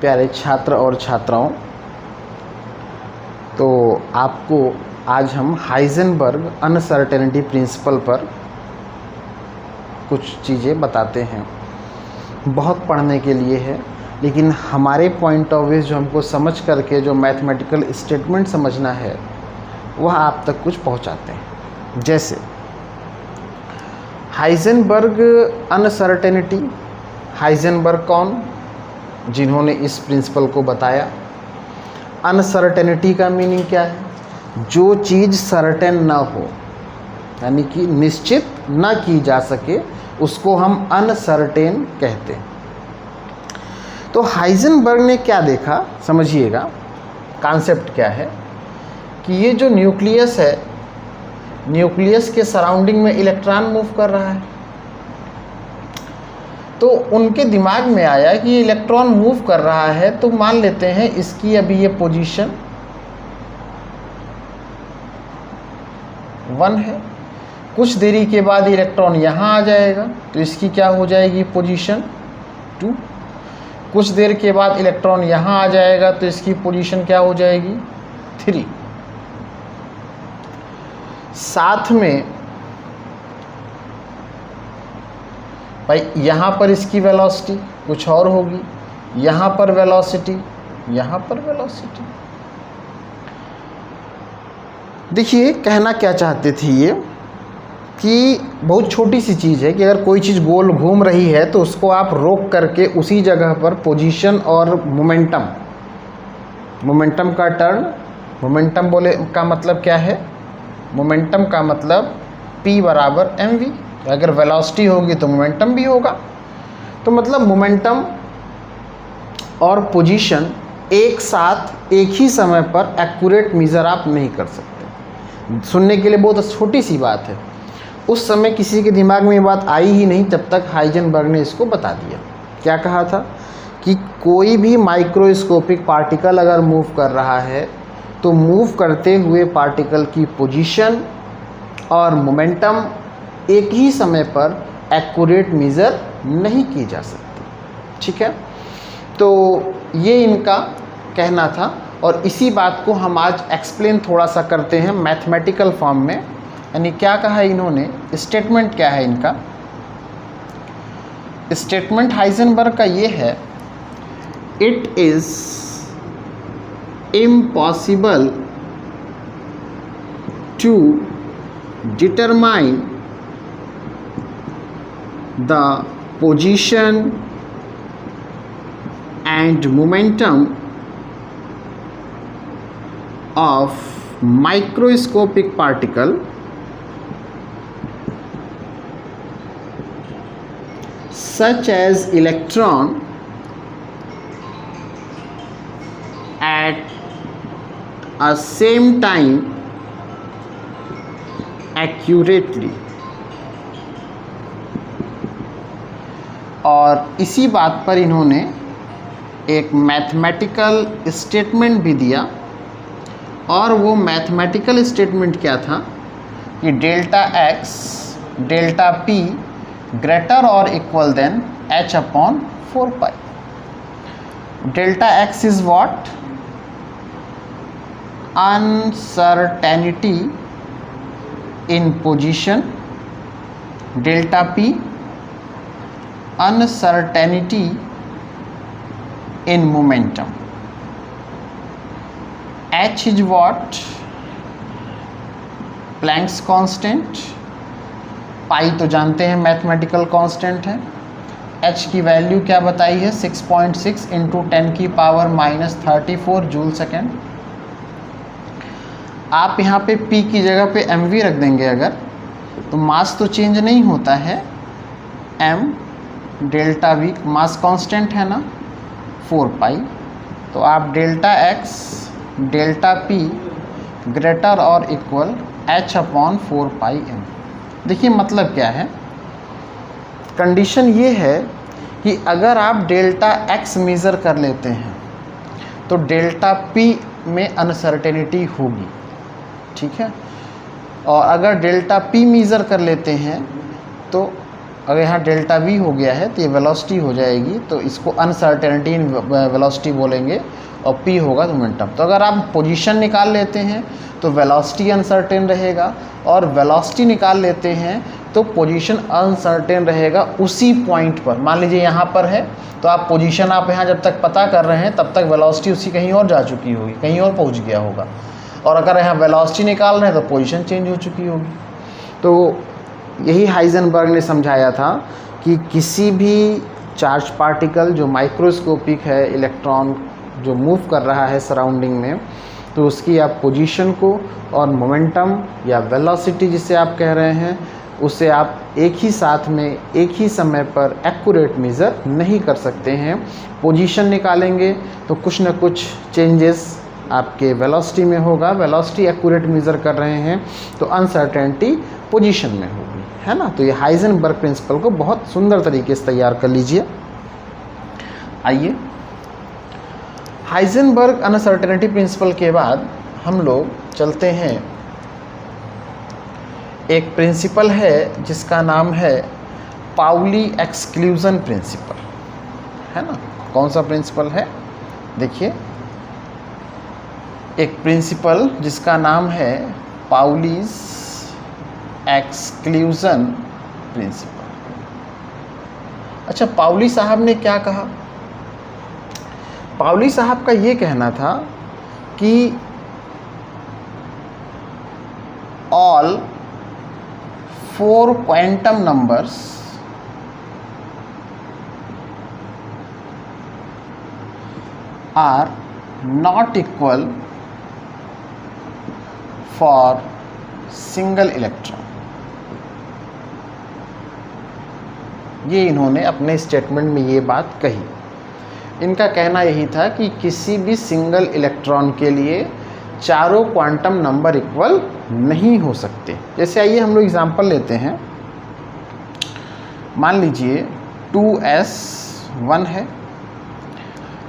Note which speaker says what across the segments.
Speaker 1: प्यारे छात्र और छात्राओं, तो आपको आज हम हाइजेनबर्ग अनसर्टेनिटी प्रिंसिपल पर कुछ चीज़ें बताते हैं। बहुत पढ़ने के लिए है, लेकिन हमारे पॉइंट ऑफ व्यू जो हमको समझ करके जो मैथमेटिकल स्टेटमेंट समझना है वह आप तक कुछ पहुंचाते हैं। जैसे हाइजेनबर्ग अनसर्टेनिटी, हाइजेनबर्ग कौन? जिन्होंने इस प्रिंसिपल को बताया। अनसर्टेनिटी का मीनिंग क्या है? जो चीज़ सर्टेन ना हो, यानी कि निश्चित ना की जा सके, उसको हम अनसर्टेन कहते हैं। तो हाइजेनबर्ग ने क्या देखा, समझिएगा कॉन्सेप्ट क्या है कि ये जो न्यूक्लियस है, न्यूक्लियस के सराउंडिंग में इलेक्ट्रॉन मूव कर रहा है। तो उनके दिमाग में आया कि ये इलेक्ट्रॉन मूव कर रहा है, तो मान लेते हैं इसकी अभी ये पोजीशन 1 है। कुछ देरी के बाद इलेक्ट्रॉन यहाँ आ जाएगा, तो इसकी क्या हो जाएगी? पोजीशन 2। कुछ देर के बाद इलेक्ट्रॉन यहाँ आ जाएगा, तो इसकी पोजीशन क्या हो जाएगी? 3। साथ में भाई यहाँ पर इसकी वेलोसिटी कुछ और होगी, यहाँ पर वेलोसिटी, यहाँ पर वेलोसिटी। देखिए कहना क्या चाहते थे ये कि बहुत छोटी सी चीज़ है कि अगर कोई चीज़ गोल घूम रही है तो उसको आप रोक करके उसी जगह पर पोजीशन और मोमेंटम, मोमेंटम का टर्न, मोमेंटम बोले का मतलब क्या है? मोमेंटम का मतलब P बराबर mv। अगर वेलोसिटी होगी तो मोमेंटम भी होगा। तो मतलब मोमेंटम और पोजीशन एक साथ एक ही समय पर एक्यूरेट मेजर आप नहीं कर सकते। सुनने के लिए बहुत छोटी सी बात है, उस समय किसी के दिमाग में ये बात आई ही नहीं जब तक हाइजेनबर्ग ने इसको बता दिया। क्या कहा था कि कोई भी माइक्रोस्कोपिक पार्टिकल अगर मूव कर रहा है तो मूव करते हुए पार्टिकल की पोजीशन और मोमेंटम एक ही समय पर एक्यूरेट मेज़र नहीं की जा सकती। ठीक है, तो ये इनका कहना था और इसी बात को हम आज एक्सप्लेन थोड़ा सा करते हैं मैथमेटिकल फॉर्म में। यानी क्या कहा है इन्होंने, स्टेटमेंट क्या है इनका? स्टेटमेंट हाइजेनबर्ग का ये है, it is impossible to determine the position and momentum of microscopic particle such as electron at a same time accurately। और इसी बात पर इन्होंने एक मैथमेटिकल स्टेटमेंट भी दिया, और वो मैथमेटिकल स्टेटमेंट क्या था कि delta x delta p greater और equal than h/4π। Delta x is what? Uncertainty in position, delta p uncertainty in momentum, h is what? Planck's constant. Pi तो जानते हैं मैथमेटिकल कांस्टेंट है। h की value क्या बताई है? 6.6 × 10⁻³ जूल सेकेंड। आप यहाँ पे p की जगह पे mv रख देंगे अगर, तो मास तो चेंज नहीं होता है, m delta v mass constant है ना, 4π। तो आप delta x delta p greater और इक्वल h/4πm। देखिए मतलब क्या है, कंडीशन ये है कि अगर आप डेल्टा x मेज़र कर लेते हैं तो डेल्टा p में अनसर्टेनिटी होगी। ठीक है, और अगर डेल्टा p मेज़र कर लेते हैं तो अगर यहाँ डेल्टा वी हो गया है तो ये वेलोसिटी हो जाएगी, तो इसको अनसर्टेनिटी इन वेलोसिटी बोलेंगे, और पी होगा मोमेंटम। तो अगर आप पोजीशन निकाल लेते हैं तो वेलोसिटी अनसर्टेन रहेगा, और वेलोसिटी निकाल लेते हैं तो पोजीशन अनसर्टेन रहेगा उसी पॉइंट पर। मान लीजिए यहाँ पर है तो आप पोजीशन आप यहाँ जब तक पता कर रहे हैं तब तक वेलोसिटी उसी कहीं और जा चुकी होगी, कहीं और पहुँच गया होगा, और अगर यहाँ वेलोसिटी निकाल रहे हैं तो पोजीशन चेंज हो चुकी होगी। तो यही हाइजेनबर्ग ने समझाया था कि किसी भी चार्ज पार्टिकल जो माइक्रोस्कोपिक है, इलेक्ट्रॉन जो मूव कर रहा है सराउंडिंग में, तो उसकी आप पोजीशन को और मोमेंटम या वेलोसिटी जिसे आप कह रहे हैं, उसे आप एक ही साथ में एक ही समय पर एक्यूरेट मेज़र नहीं कर सकते हैं। पोजीशन निकालेंगे तो कुछ न कुछ चेंजेस आपके वेलोसिटी में होगा, वेलोसिटी एक्यूरेट मेज़र कर रहे हैं तो अनसर्टेनिटी पोजीशन में होगी, है ना। तो ये हाइजेनबर्ग प्रिंसिपल को बहुत सुंदर तरीके से तैयार कर लीजिए। आइए, हाइजेनबर्ग अनसर्टेनिटी प्रिंसिपल के बाद हम लोग चलते हैं, एक प्रिंसिपल है जिसका नाम है पाउली एक्सक्लूजन प्रिंसिपल, है ना। कौन सा प्रिंसिपल है? देखिए, एक प्रिंसिपल जिसका नाम है पाउलीज एक्सक्लूजन प्रिंसिपल। अच्छा, पाउली साहब ने क्या कहा? पाउली साहब का ये कहना था कि all 4 quantum numbers are not equal for single electron. ये इन्होंने अपने स्टेटमेंट में ये बात कही। इनका कहना यही था कि किसी भी सिंगल इलेक्ट्रॉन के लिए चारों क्वांटम नंबर इक्वल नहीं हो सकते। जैसे आइए हम लोग एग्जांपल लेते हैं। मान लीजिए 2s1 है।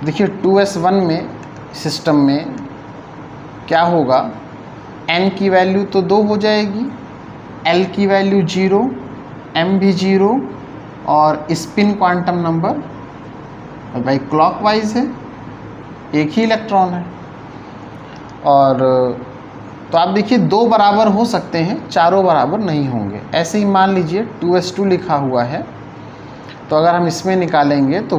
Speaker 1: देखिए 2s1 में सिस्टम में क्या होगा, n की वैल्यू तो 2 हो जाएगी, l की वैल्यू 0, m भी 0, और स्पिन क्वांटम नंबर भाई क्लॉकवाइज है, एक ही इलेक्ट्रॉन है। और तो आप देखिए 2 बराबर हो सकते हैं, चारों बराबर नहीं होंगे। ऐसे ही मान लीजिए 2s2 लिखा हुआ है, तो अगर हम इसमें निकालेंगे तो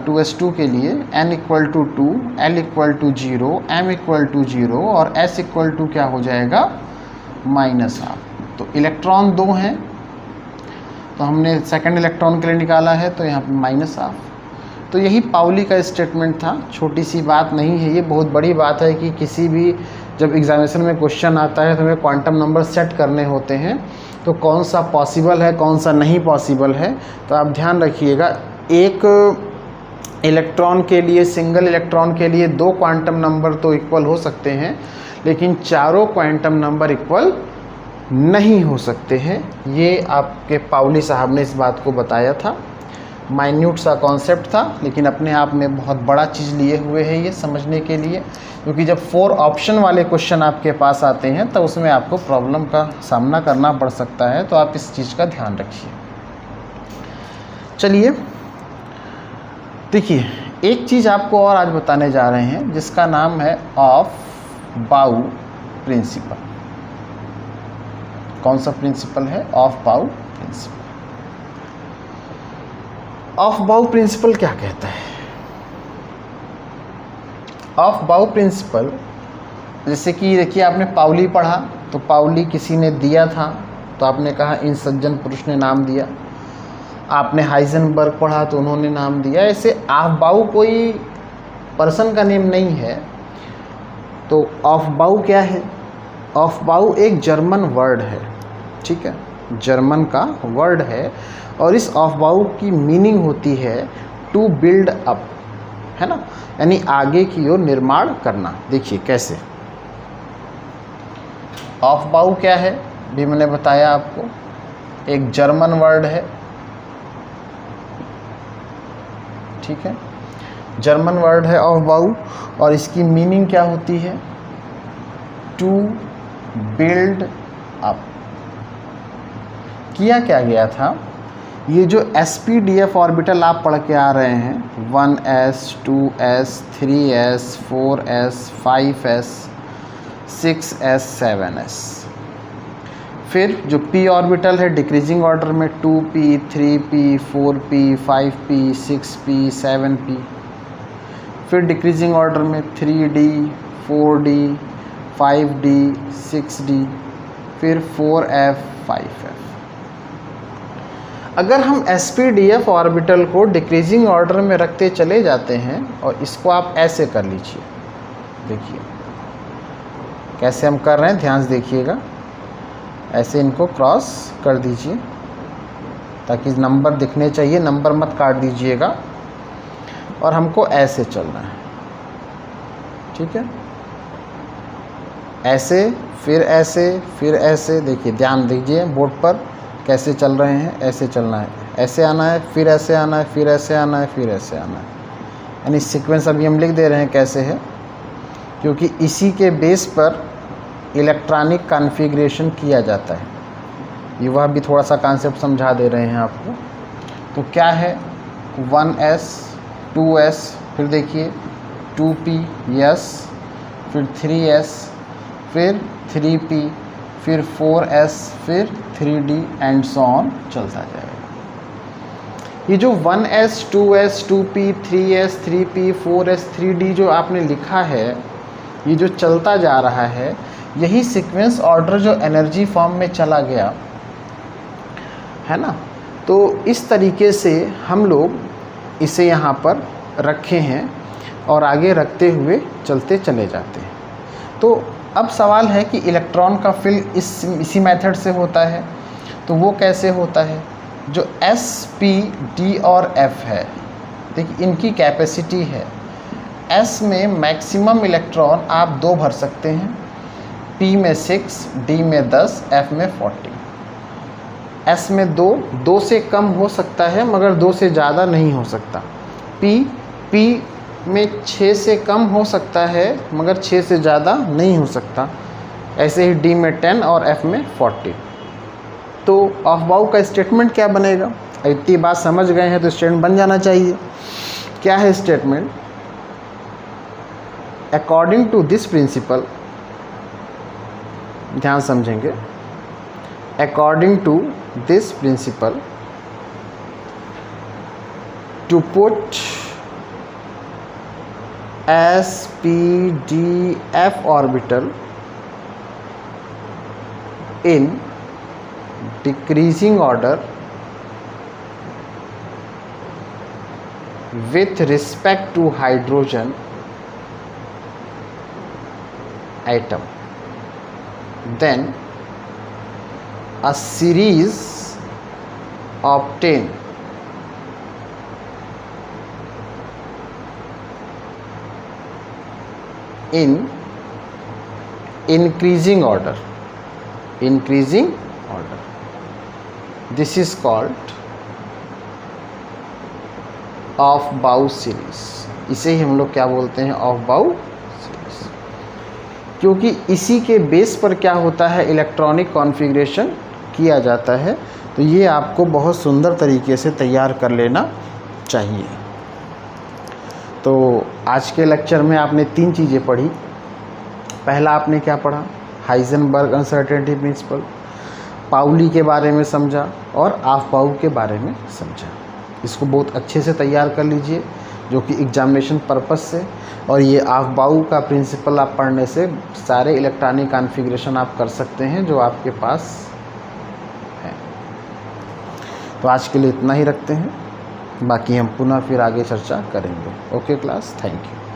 Speaker 1: 2s2 के लिए n equal to 2, l equal to 0, m equal to 0 और s इक्वल टू क्या हो जाएगा, -12। तो इलेक्ट्रॉन 2 हैं, तो हमने सेकंड इलेक्ट्रॉन के लिए निकाला है, तो यहाँ पे -12। तो यही पाउली का स्टेटमेंट था। छोटी सी बात नहीं है, ये बहुत बड़ी बात है कि किसी भी जब एग्जामिनेशन में क्वेश्चन आता है तो हमें क्वांटम नंबर सेट करने होते हैं, तो कौन सा पॉसिबल है कौन सा नहीं पॉसिबल है। तो आप ध्यान रखिएगा, एक इलेक्ट्रॉन के लिए, सिंगल इलेक्ट्रॉन के लिए 2 क्वांटम नंबर तो इक्वल हो सकते हैं, लेकिन चारों क्वांटम नंबर इक्वल नहीं हो सकते हैं। ये आपके पाउली साहब ने इस बात को बताया था। माइन्यूट सा कॉन्सेप्ट था, लेकिन अपने आप में बहुत बड़ा चीज़ लिए हुए है ये समझने के लिए, क्योंकि जब 4 ऑप्शन वाले क्वेश्चन आपके पास आते हैं तो उसमें आपको प्रॉब्लम का सामना करना पड़ सकता है। तो आप इस चीज़ का ध्यान रखिए। चलिए देखिए, एक चीज़ आपको और आज बताने जा रहे हैं जिसका नाम है ऑफ बाउ प्रिंसिपल। कौन सा प्रिंसिपल है? ऑफ बाउ प्रिंसिपल। ऑफ बाउ प्रिंसिपल क्या कहता है? ऑफ बाउ प्रिंसिपल, जैसे कि देखिए आपने पाउली पढ़ा, तो पाउली किसी ने दिया था, तो आपने कहा इन सज्जन पुरुष ने नाम दिया। आपने हाइजेनबर्ग पढ़ा तो उन्होंने नाम दिया। ऐसे ऑफ बाउ कोई पर्सन का नेम नहीं है। तो ऑफ बाउ क्या है? ऑफ बाउ एक जर्मन वर्ड है, ठीक है, जर्मन का वर्ड है, और इस ऑफ बाउ की मीनिंग होती है टू बिल्ड अप, है ना, यानी आगे की ओर निर्माण करना। देखिए कैसे ऑफ बाउ क्या है, भी मैंने बताया आपको, एक जर्मन वर्ड है, ठीक है, जर्मन वर्ड है ऑफ बाउ, और इसकी मीनिंग क्या होती है? To build up. किया क्या गया था ये जो sp-df ऑर्बिटल आप पढ़ के आ रहे हैं 1s 2s 3s 4s 5s 6s 7s, फिर जो p ऑर्बिटल है डिक्रीजिंग ऑर्डर में 2p 3p 4p 5p 6p 7p, फिर डिक्रीजिंग ऑर्डर में 3d 4d 5d 6d, फिर 4f 5f। अगर हम sp-df ऑर्बिटल को डिक्रीजिंग ऑर्डर में रखते चले जाते हैं और इसको आप ऐसे कर लीजिए, देखिए कैसे हम कर रहे हैं, ध्यान से देखिएगा, ऐसे इनको क्रॉस कर दीजिए ताकि नंबर दिखने चाहिए, नंबर मत काट दीजिएगा, और हमको ऐसे चलना है, ठीक है, ऐसे फिर ऐसे फिर ऐसे, देखिए ध्यान दीजिए बोर्ड पर कैसे चल रहे हैं, ऐसे चलना है, ऐसे आना है, फिर ऐसे आना है, फिर ऐसे आना है, फिर ऐसे आना है, यानी सीक्वेंस अभी हम लिख दे रहे हैं कैसे है, क्योंकि इसी के बेस पर इलेक्ट्रॉनिक कॉन्फ़िगरेशन किया जाता है। ये वह भी थोड़ा सा कॉन्सेप्ट समझा दे रहे हैं आपको। तो क्या है 1s 2s, फिर देखिए 2p यस, फिर 3s, फिर 3p, फिर 4s, फिर 3d एंड सो ऑन चलता जाएगा। ये जो 1s 2s 2p 3s 3p 4s 3d जो आपने लिखा है, ये जो चलता जा रहा है, यही सीक्वेंस ऑर्डर जो एनर्जी फॉर्म में चला गया है ना। तो इस तरीके से हम लोग इसे यहाँ पर रखे हैं और आगे रखते हुए चलते चले जाते हैं। तो अब सवाल है कि इलेक्ट्रॉन का फिल इसी मेथड से होता है, तो वो कैसे होता है। जो s p d और f है, देखिए इनकी कैपेसिटी है, s में मैक्सिमम इलेक्ट्रॉन आप 2 भर सकते हैं, p में 6, d में 10, f में 40। s में 2 से कम हो सकता है मगर 2 से ज़्यादा नहीं हो सकता। p में 6 से कम हो सकता है मगर 6 से ज़्यादा नहीं हो सकता। ऐसे ही d में 10 और f में 40। तो ऑफ बाउ का स्टेटमेंट क्या बनेगा, इतनी बात समझ गए हैं तो स्टेटमेंट बन जाना चाहिए। क्या है statement, according to this principle, ध्यान समझेंगे, according to this principle to put sp-df orbital in decreasing order with respect to hydrogen atom, then a series obtained in increasing order, this is called of बाउ series. इसे ही हम लोग क्या बोलते हैं, of बाउ सीरीज, क्योंकि इसी के बेस पर क्या होता है, इलेक्ट्रॉनिक कॉन्फ़िगरेशन किया जाता है। तो ये आपको बहुत सुंदर तरीके से तैयार कर लेना चाहिए। तो आज के लेक्चर में आपने 3 चीज़ें पढ़ी। पहला आपने क्या पढ़ा, हाइजेनबर्ग अनसर्टेनिटी प्रिंसिपल, पाउली के बारे में समझा और ऑफ बाउ के बारे में समझा। इसको बहुत अच्छे से तैयार कर लीजिए जो कि एग्जामिनेशन पर्पस से, और ये ऑफ बाउ का प्रिंसिपल आप पढ़ने से सारे इलेक्ट्रॉनिक कॉन्फ़िगरेशन आप कर सकते हैं जो आपके पास है। तो आज के लिए इतना ही रखते हैं, बाकी हम पुनः फिर आगे चर्चा करेंगे। Okay class, thank you.